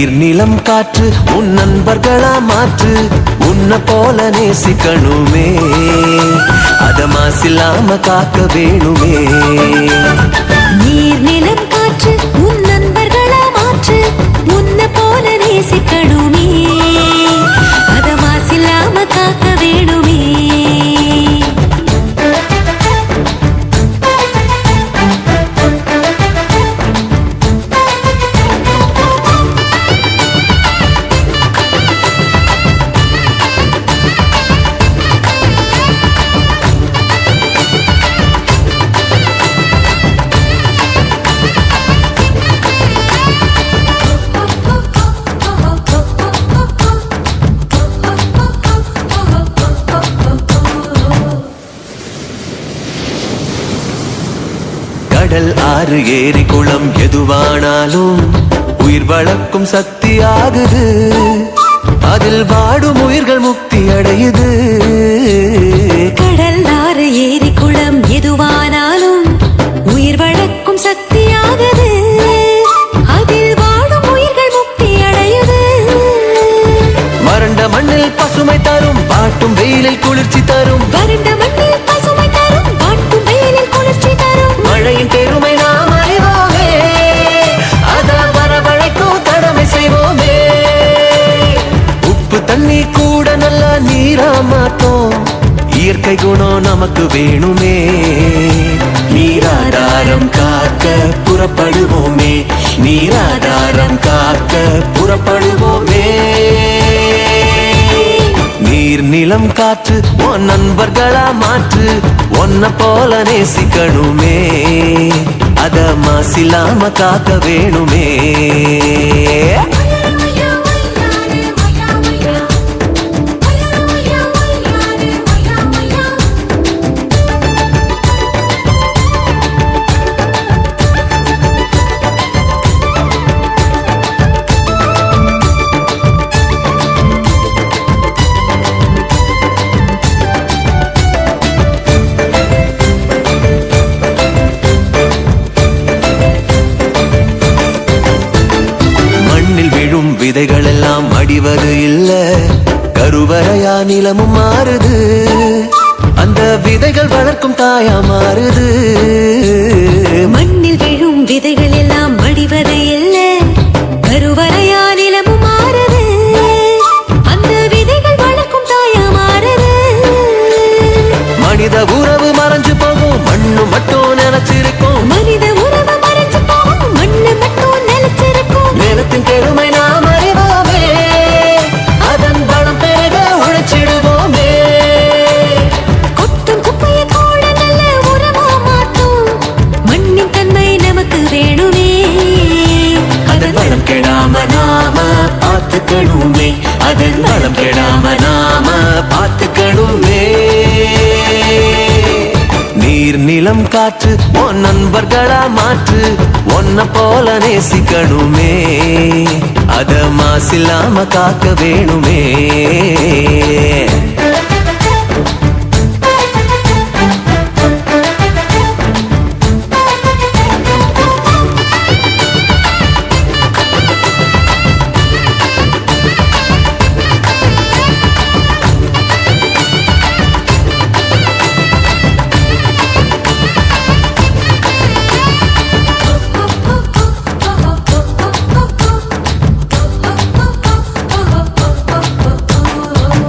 நீர் நிலம் காற்று உன் நண்பர்களா மாற்று உன்ன போல நேசிக்கணுமே அத மாசில்லாம காக்க வேணுமே நீர் நிலம் காற்று உன் நண்பர்களா மாற்று உன்ன போல நேசிக்கணுமே அத மாசில்லாம காக்க வேணுமே கடல் ஆறு ஏரி குளம் எதுவானாலும் உயிர் வளர்க்கும் சக்தி ஆகுது அதில் வாடும் உயிர்கள் முக்தி அடையுது கடல் ஆறு ஏரி குளம் எதுவானாலும் உயிர் வளர்க்கும் சக்தி ஆகுது அதில் வாடும் உயிர்கள் முக்தி அடையுது வறண்ட மண்ணில் பசுமை தரும் பாட்டும் வெயிலில் குளிர்ச்சி தரும் வறண்ட மண்ணில் பசுமை தரும் பாட்டும் வெயிலில் குளிர்ச்சி தரும் மழையின் பெருமை நாம் அறிவோமே அத வரவழைக்கும் கடமை செய்வோமே உப்பு தண்ணி கூட நல்ல நீரா மாத்தோம் இயற்கை குணம் நமக்கு வேணுமே நீராதாரம் காக்க புறப்படுவோமே நீராதாரம் காக்க புறப்படுவோமே நீர் நிலம் காற்று உன் நண்பர்களா மாற்று உன்ன போல நேசிக்கணுமே அத மாசில்லாம காக்க வேணுமே விதைகள் எல்லாம் அடிவது இல்ல கருவறையா நிலமும் மாறுது அந்த விதைகள் வளர்க்கும் தாயா மாறுது மண்ணில் விழும் விதைகள் எல்லாம் அடிவது இல்ல கருவறையா நிலமும் மாறுது அந்த விதைகள் வளர்க்கும் தாயா மாறுது மனித உறவு மறைஞ்சு போகும் மண்ணு மட்டும் நினைச்சிருக்கும் மனித உறவு மறைஞ்சு போகும் மண்ணு மட்டும் நினைச்சிருக்கும் நிலத்தின் பெருமை நாம் அறிவோமே அதன் பலம் பெருக உழைச்சிடுவோமே கொட்டும் குப்பையை கூட நல்ல உரமா மாற்றும் மண்ணின் தன்மை நமக்கு வேணுமே அதன் பலம் கெடாம நாம பார்த்துக்கணுமே அதன் பலம் கெடாம நாம பார்த்துக்கணுமே நீர் நிலம் காற்று உன் நண்பர்களா மாற்று உன்ன போல நேசிக்கணுமே அத மாசில்லாம காக்க வேணுமே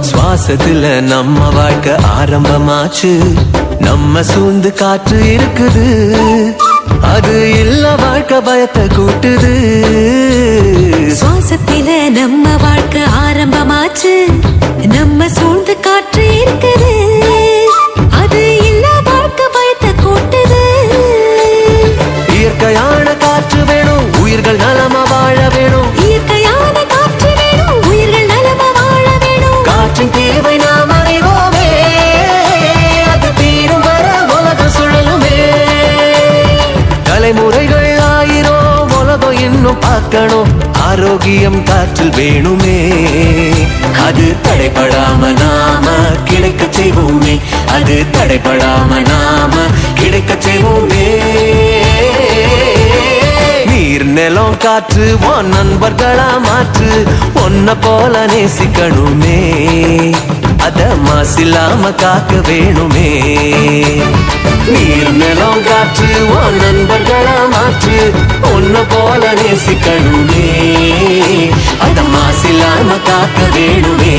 சுவாசத்துல நம்ம வாழ்க்கை ஆரம்பமாச்சு நம்ம சூழ்ந்து காற்று இருக்குது அது இல்ல வாழ்க்கை பயத்தை கூட்டுது சுவாசத்தில நம்ம வாழ்க்கை ஆரம்பமாச்சு நம்ம சூழ்ந்து காற்று இருக்குது அது இல்ல வாழ்க்கை பயத்தை கூட்டுது இயற்கையான காற்று வேணும் உயிர்கள் நலமா வாழ வேணும் இயற்கையான காற்று வேணும் உயிர்கள் நலமா வாழ வேணும் காற்றின் தேவை நாம் அறிவோமே அது தீரும் வர உலகம் சுழலுமே தலைமுறைகள் ஆயிரம் உலகம் இன்னும் பார்க்கணும் ஆரோக்கியம் காற்றில் வேணுமே அது தடைபடாம நாம கிடைக்க செய்வோமே அது தடைபடாம நாம கிடைக்க செய்வோமே நீர் நில நிலம் காற்று உன் நண்பர்களா மாற்று உன்னை போல நேசிக்கணுமே அத மாசில்லாம காக்க வேணுமே நீர் நிலம் காற்று உன் நண்பர்களா மாற்று உன்னை போல நேசிக்கணுமே அத மாசில்லாம காக்க வேணுமே